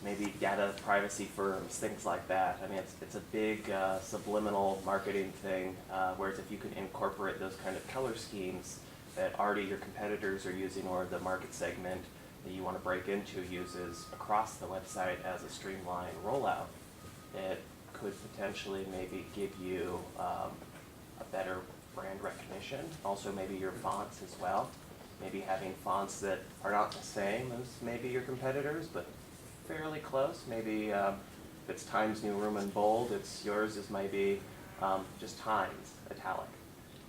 maybe data privacy firms, things like that. I mean, it's a big subliminal marketing thing, whereas if you can incorporate those kind of color schemes that already your competitors are using or the market segment that you want to break into uses across the website as a streamlined rollout, it could potentially maybe give you a better brand recognition. Also maybe your fonts as well. Maybe having fonts that are not the same as maybe your competitors, but fairly close. Maybe if it's Times New Roman bold, yours is maybe just Times italic.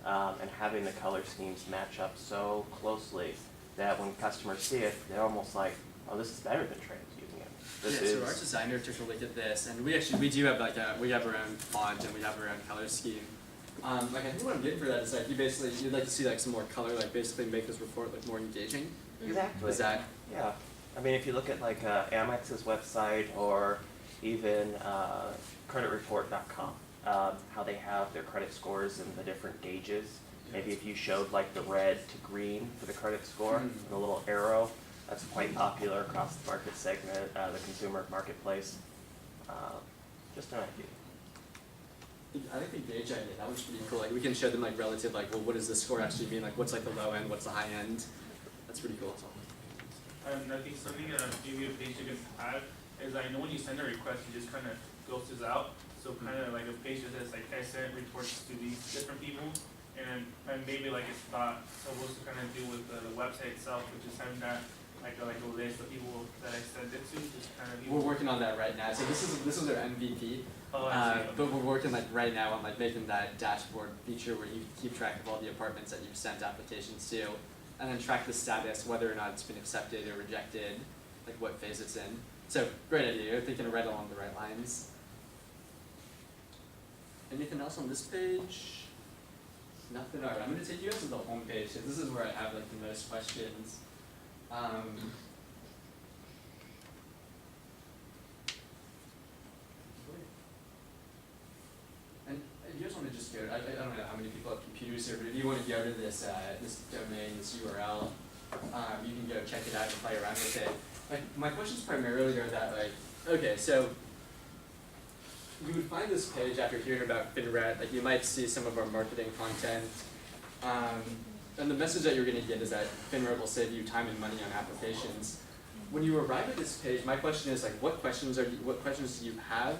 And having the color schemes match up so closely that when customers see it, they're almost like, oh, this is better than Trans using it. So our designer took a look at this, and we do have we have our own font and we have our own color scheme. I think what I'm getting for that is like you'd like to see like some more color, like basically make this report like more engaging. Exactly. Is that? Yeah. I mean, if you look at like Amex's website or even creditreport.com, how they have their credit scores and the different gauges. Maybe if you showed like the red to green for the credit score, and the little arrow, that's quite popular across the market segment, the consumer marketplace. Just an idea. I think the gauge idea, that one's pretty cool. Like we can show them like relative, like, well, what does the score actually mean? Like what's like the low end, what's the high end? That's pretty cool. I think something maybe a page you can add is I know when you send a request, it just kind of filters out. So kind of like a page that says like I sent reports to these different people, and maybe like it's not supposed to kind of do with the website itself, but just having that like a list of people that I sent it to, just kind of. We're working on that right now. So this is our MVP. Oh, I see. But we're working like right now on like making that dashboard feature where you keep track of all the apartments that you've sent applications to, and then track the status, whether or not it's been accepted or rejected, like what phase it's in. So great idea. You're thinking right along the right lines. Anything else on this page? Nothing. All right, I'm going to take you guys to the home page. So this is where I have like the most questions. And if you guys want to just go, I don't know how many people have computers here, but if you want to go to this this domain, this URL, you can go check it out and play around with it. Like my questions primarily are that like, okay, so you would find this page after hearing about Finret, like you might see some of our marketing content, and the message that you're going to get is that Finret will save you time and money on applications. When you arrive at this page, my question is like, what questions do you have,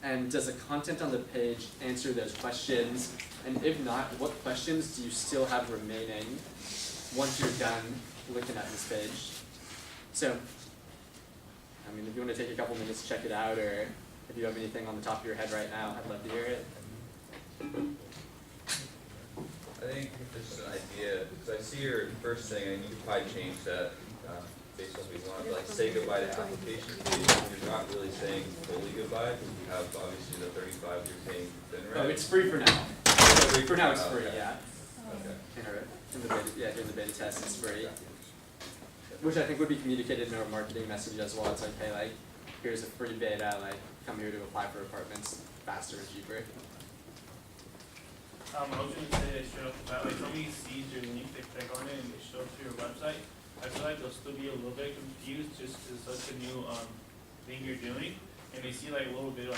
and does the content on the page answer those questions? And if not, what questions do you still have remaining once you're done looking at this page? So, I mean, if you want to take a couple minutes to check it out, or if you have anything on the top of your head right now, I'd love to hear it. I think this is an idea, because I see your first thing, and you could probably change that based on what you want, like say goodbye to application fees. You're not really saying fully goodbye, because you have obviously the 35 you're paying Finret. Oh, it's free for now. For now it's free, okay. yeah. Okay. In the beta, during the beta test it's free. Which I think would be communicated in our marketing message as well. It's like, hey, like, here's a free beta, like, come here to apply for apartments faster and cheaper. I was going to say straight off the bat, like somebody sees your link, they click on it, and they show up to your website. I feel like they'll still be a little bit confused just because it's such a new thing you're doing, and they see like a little bit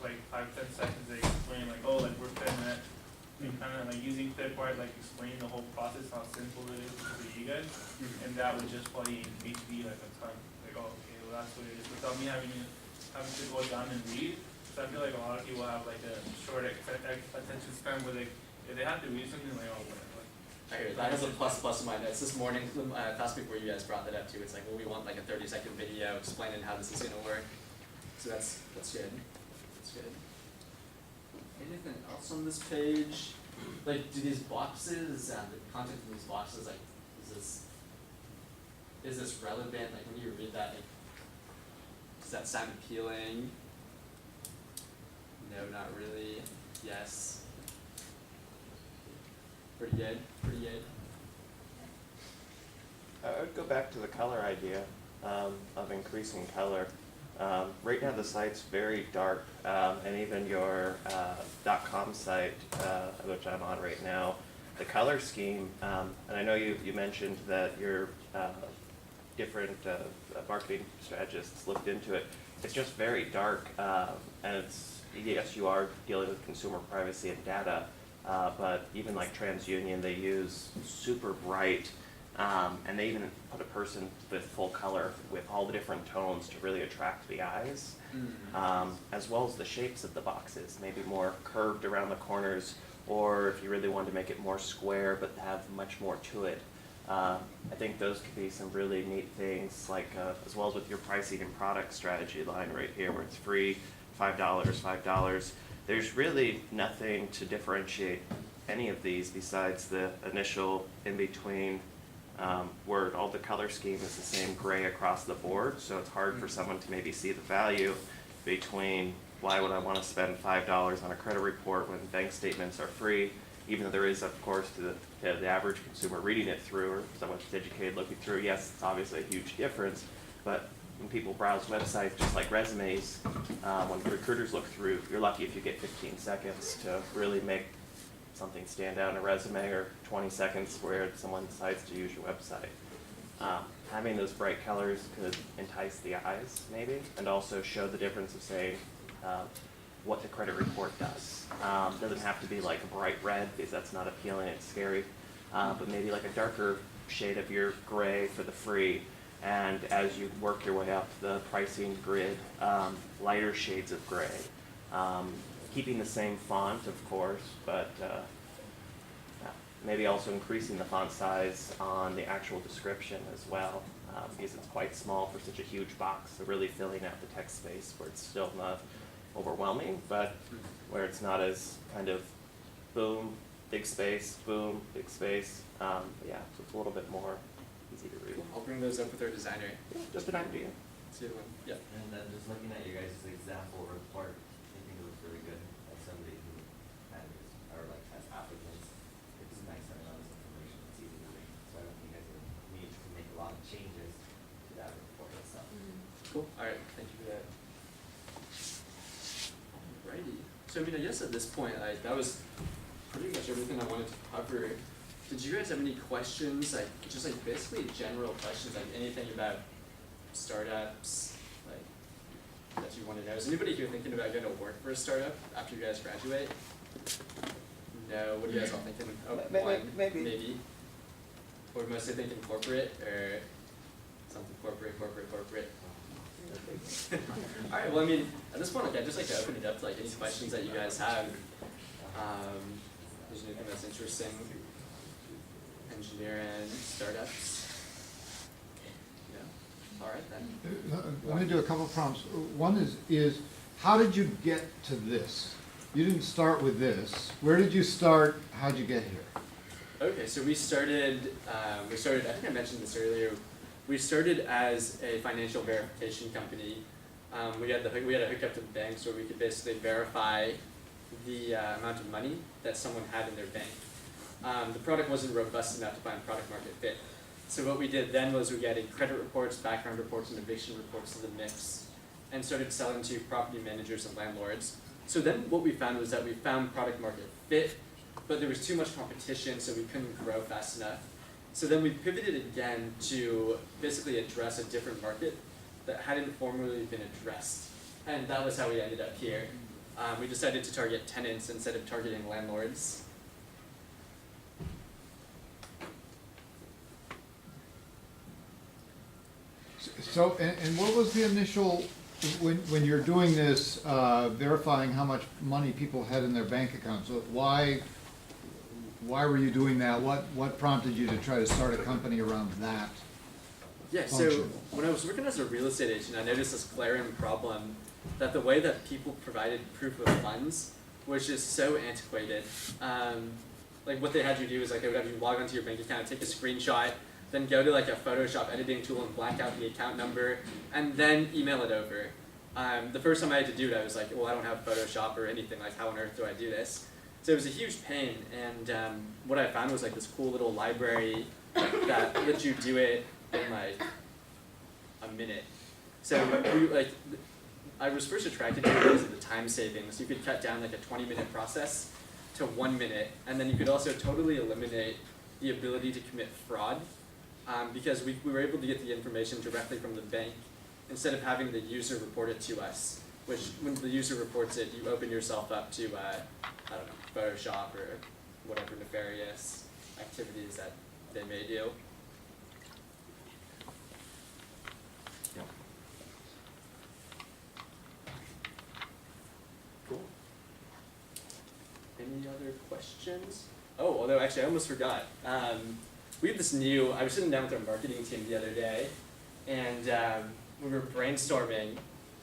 like 5-10 seconds they explain like, oh, like we're Finret, and kind of like using Flipboard, like explaining the whole process, how simple it is for you guys, and that would just probably make me like a ton, like, oh, okay, well that's what it is, without me having to go down and read. So I feel like a lot of people have like a short attention span where if they have to read something, like, oh, whatever. I hear that has a plus in my notes. This morning, fast before you guys brought that up too, it's like, well, we want like a 30-second video explaining how this is going to work. So that's good. That's good. Anything else on this page? Like, do these boxes, the content in these boxes, like, is this relevant? Like, when you read that, like, does that sound appealing? No, not really. Yes. Pretty good. Pretty good. I would go back to the color idea of increasing color. Right now the site's very dark, and even your .com site, which I'm on right now, the color scheme, and I know you mentioned that your different marketing strategists looked into it. It's just very dark, and it's, yes, you are dealing with consumer privacy and data, but even like TransUnion, they use super bright, and they even put a person with full color with all the different tones to really attract the eyes, as well as the shapes of the boxes, maybe more curved around the corners, or if you really wanted to make it more square but have much more to it. I think those could be some really neat things, like as well as with your pricing and product strategy line right here, where it's free, $5, $5. There's really nothing to differentiate any of these besides the initial in-between where all the color scheme is the same gray across the board, so it's hard for someone to maybe see the value between why would I want to spend $5 on a credit report when bank statements are free, even though there is, of course, to the average consumer reading it through, or someone who's educated looking through, yes, it's obviously a huge difference, but when people browse websites just like resumes, when recruiters look through, you're lucky if you get 15 seconds to really make something stand out in a resume, or 20 seconds where someone decides to use your website. Having those bright colors could entice the eyes, maybe, and also show the difference of saying what the credit report does. Doesn't have to be like a bright red, because that's not appealing, it's scary, but maybe like a darker shade of your gray for the free, and as you work your way up the pricing grid, lighter shades of gray. Keeping the same font, of course, but maybe also increasing the font size on the actual description as well, because it's quite small for such a huge box, so really filling out the text space where it's still not overwhelming, but where it's not as kind of boom, big space, boom, big space. Yeah, so it's a little bit more easy to read. Cool. I'll bring those up with our designer. Yeah, just an idea. See the one. Yeah. And then just looking at your guys' example report, I think it looks really good as somebody who managers or like as applicants. It's nice having all this information, it's easy to read. So I don't think you guys will need to make a lot of changes to that report itself. Cool. All right. Thank you for that. Alrighty. So I mean, I guess at this point, that was pretty much everything I wanted to cover. Did you guys have any questions? Like just like basically general questions, like anything about startups, like that you want to know? Is anybody here thinking about going to work for a startup after you guys graduate? No. What are you guys all thinking? Oh, Maybe. Maybe. Or mostly thinking corporate or something corporate. All right. Well, I mean, at this point, like, I'd just like to open it up to like any questions that you guys have. There's anything that's interesting. Engineering, startups. Yeah. All right then. Let me do a couple of prompts. One is how did you get to this? You didn't start with this. Where did you start? How'd you get here? Okay, so we started, I think I mentioned this earlier, we started as a financial verification company. We had a hookup to the banks where we could basically verify the amount of money that someone had in their bank. The product wasn't robust enough to find product market fit. So what we did then was we added credit reports, background reports, and eviction reports to the mix, and started selling to property managers and landlords. So then what we found was that we found product market fit, but there was too much competition, so we couldn't grow fast enough. So then we pivoted again to basically address a different market that hadn't formerly been addressed. And that was how we ended up here. We decided to target tenants instead of targeting landlords. So, and what was the initial, when you're doing this, verifying how much money people had in their bank accounts, so why were you doing that? What prompted you to try to start a company around that? Yeah, so function? when I was working as a real estate agent, I noticed this glaring problem that the way that people provided proof of funds was just so antiquated. Like what they had you do is like they would have you log onto your bank account, take a screenshot, then go to like a Photoshop editing tool and black out the account number, and then email it over. The first time I had to do it, I was like, well, I don't have Photoshop or anything, like how on earth do I do this? So it was a huge pain, and what I found was like this cool little library that let you do it in like a minute. So I was first attracted to it because of the time savings. You could cut down like a 20-minute process to 1 minute, and then you could also totally eliminate the ability to commit fraud because we were able to get the information directly from the bank instead of having the user report it to us, which when the user reports it, you open yourself up to, I don't know, Photoshop or whatever nefarious activities that they may do. Cool. Any other questions? Oh, although actually I almost forgot. We have this new, I was sitting down with our marketing team the other day, and we were brainstorming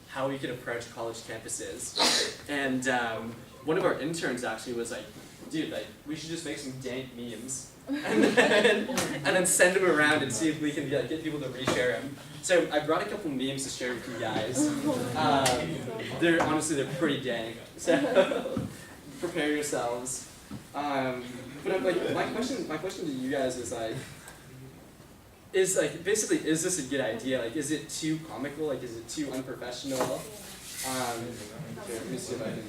how we could approach college campuses. And one of our interns actually was like, dude, like, we should just make some dank memes and then send them around and see if we can get people to reshare them. So I brought a couple memes to share with you guys. They're pretty dank. So prepare yourselves. But I'm like, my question to you guys is basically, is this a good idea? Like, is it too comical? Like, is it too unprofessional? Here, let me see if I can.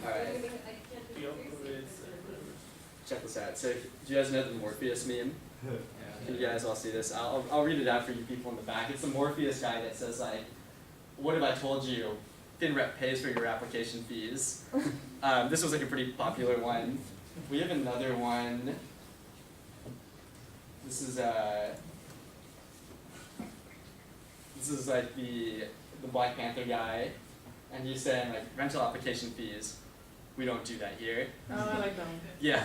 Alright. Check this out. So, do you guys know the Morpheus meme? Can you guys all see this? I'll read it out for you people in the back. It's the Morpheus guy that says like, "What have I told you? Finret pays for your application fees." This was like a pretty popular one. We have another one. This is like the Black Panther guy, and he's saying like, rental application fees, we don't do that here. Oh, I like that one. Yeah.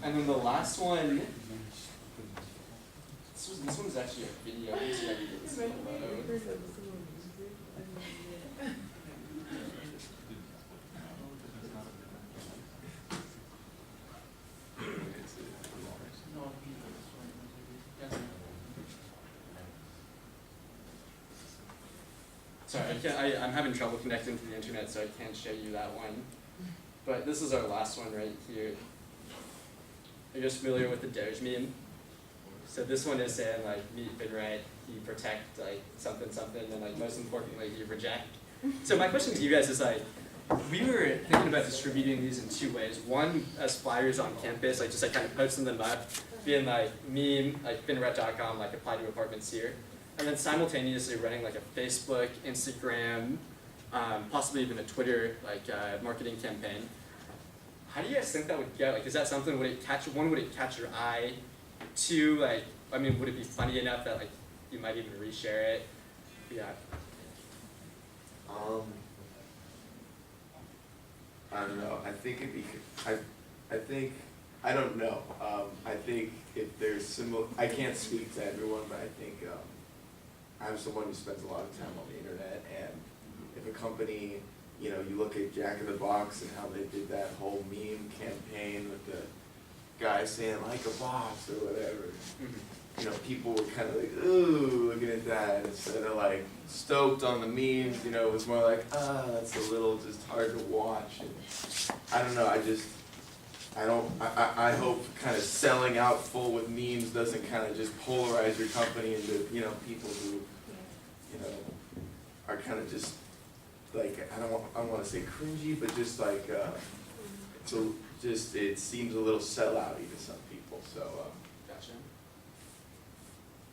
And then the last one. This one's actually a video. Let me see if I can get this to load. Sorry, I'm having trouble connecting to the internet, so I can't show you that one. But this is our last one right here. Are you guys familiar with the Doge meme? So this one is saying like, meet Finret, you protect like something, and like most importantly, you reject. So my question to you guys is like, we were thinking about distributing these in two ways. One, as flyers on campus, like just like kind of posting them up, being like meme, like finret.com, like apply to apartments here. And then simultaneously running like a Facebook, Instagram, possibly even a Twitter like marketing campaign. How do you guys think that would go? Like, is that something, would it catch your eye? Two, like, I mean, would it be funny enough that like you might even reshare it? Yeah. I don't know. I think it'd be. I don't know. I think if there's similar, I can't speak to everyone, but I think I'm someone who spends a lot of time on the internet, and if a company, you know, you look at Jack in the Box and how they did that whole meme campaign with the guy saying like a box or whatever, you know, people were kind of like, ooh, looking at that, instead of like stoked on the memes, you know, it was more like, that's a little just hard to watch. And I don't know, I hope kind of selling out full with memes doesn't kind of just polarize your company into, you know, people who, you know, are kind of just like, I don't want to say cringy, but just like, it seems a little sellout-y to some people, so. Gotcha.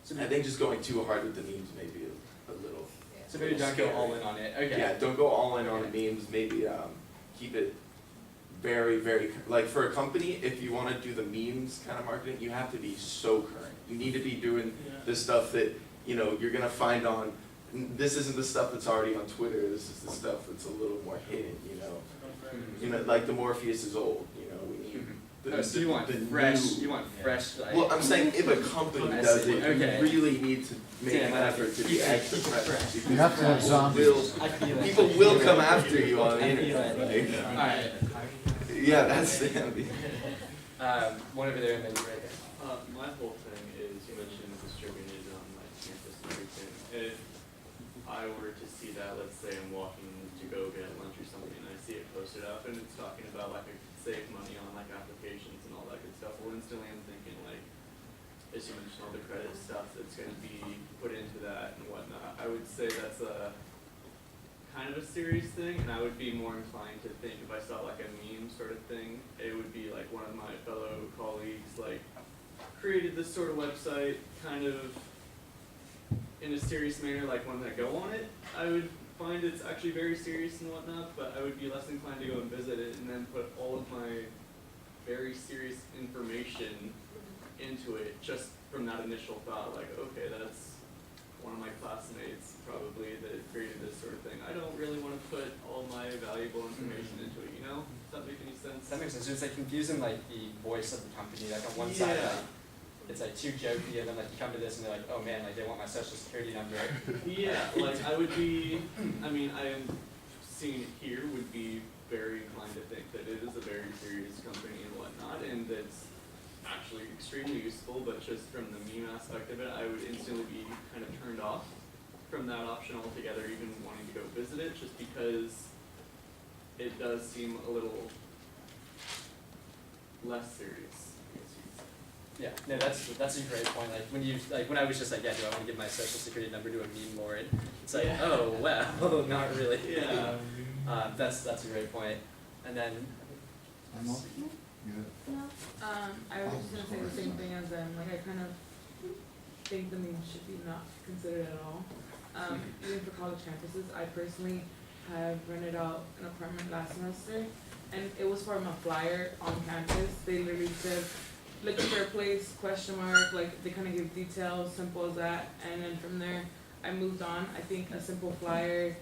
So I think just going too hard with the memes may be a little. So maybe don't go all in on it. Okay. Yeah, don't go all in on the memes. Maybe keep it very, very, like for a company, if you want to do the memes kind of marketing, you have to be so current. You need to be doing the stuff that, you know, you're gonna find on. This isn't the stuff that's already on Twitter. This is the stuff that's a little more hidden. You know. You know, like the Morpheus is old. You know, we need. So you want fresh. You want fresh. Like, well, I'm saying if a company does it, okay. you really need to make an effort to be Yeah. extra fresh. You have to have zombies. People will come after you on the internet. All right. Yeah, that's the. One over there and then right there. My whole thing is, you mentioned distributed on my campus and everything. If I were to see that, let's say I'm walking to go get lunch or something, and I see it posted up, and it's talking about like I could save money on like applications and all that good stuff, well, instantly I'm thinking like, as you mentioned, all the credit stuff that's going to be put into that and whatnot. I would say that's a kind of a serious thing, and I would be more inclined to think if I saw like a meme sort of thing, it would be like one of my fellow colleagues like created this sort of website kind of in a serious manner, like when I go on it, I would find it's actually very serious and whatnot, but I would be less inclined to go and visit it and then put all of my very serious information into it just from that initial thought, like, okay, that's one of my classmates probably that created this sort of thing. I don't really want to put all my valuable information into it, you know? Does that make any sense? That makes sense. It's like confusing like the voice of the company. Like on one side, Yeah. like it's like too jokey, and then like you come to this and they're like, oh man, like they want my social security number. Yeah, like I would be, I mean, I am seeing it here would be very inclined to think that it is a very serious company and whatnot, and that's actually extremely useful, but just from the meme aspect of it, I would instantly be kind of turned off from that option altogether, even wanting to go visit it, just because it does seem a little less serious, I guess you could say. Yeah, no, that's a great point. Like when I was just like, yeah, do I want to give my social security number to a meme board? It's like, Yeah. oh well, not really. Yeah. That's a great point. And then I'm all- yeah. No, I was just gonna say the same thing as them, like I kind of think the memes should be not considered at all. Even for college campuses, I personally have rented out an apartment last semester, and it was from a flyer on campus. They literally said, looking for a place, question mark, like they kind of give details, simple as that, and then from there, I moved on. I think a simple flyer